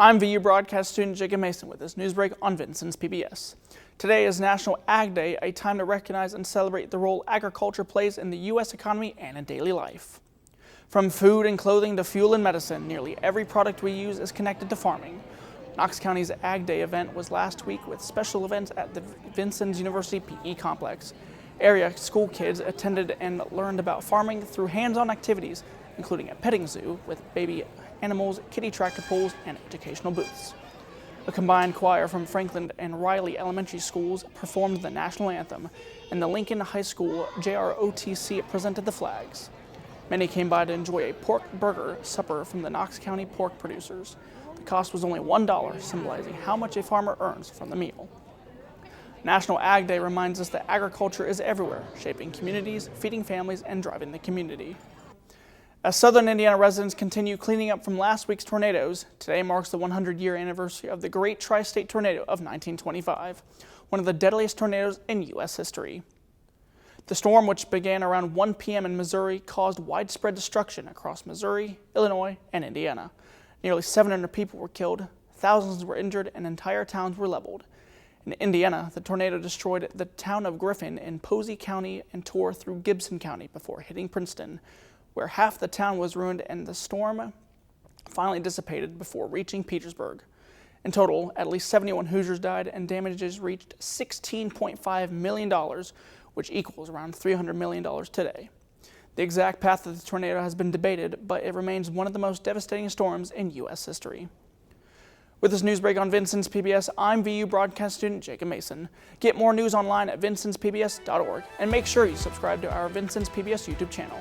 I'm VU broadcast student Jacob Mason with this Newsbreak on Vincent's PBS. Today is National Ag Day, a time to recognize and celebrate the role agriculture plays in the U.S. economy and in daily life. From food and clothing to fuel and medicine, nearly every product we use is connected to farming. Knox County's Ag Day event was last week with special events at the Vincennes University PE complex. Area school kids attended and learned about farming through hands-on activities, including a petting zoo with baby animals, kiddie tractor pulls, and educational booths. A combined choir from Franklin and Riley elementary schools performed the national anthem, and the Lincoln High School JROTC presented the flags. Many came by to enjoy a pork burger supper from the Knox County pork producers. The cost was only $1, symbolizing how much a farmer earns from the meal. National Ag Day reminds us that agriculture is everywhere, shaping communities, feeding families, and driving the community. As southern Indiana residents continue cleaning up from last week's tornadoes, today marks the 100-year anniversary of the Great Tri-State Tornado of 1925, one of the deadliest tornadoes in U.S. history. The storm, which began around 1 p.m. in Missouri, caused widespread destruction across Missouri, Illinois, and Indiana. Nearly 700 people were killed, thousands were injured, and entire towns were leveled. In Indiana, the tornado destroyed the town of Griffin in Posey County and tore through Gibson County before hitting Princeton, where half the town was ruined, and the storm finally dissipated before reaching Petersburg. In total, at least 71 Hoosiers died, and damages reached $16.5 million, which equals around $300 million today. The exact path of the tornado has been debated, but it remains one of the most devastating storms in U.S. history. With this Newsbreak on Vincent's PBS, I'm VU broadcast student Jacob Mason. Get more news online at vincentspbs.org, and make sure you subscribe to our Vincent's PBS YouTube channel.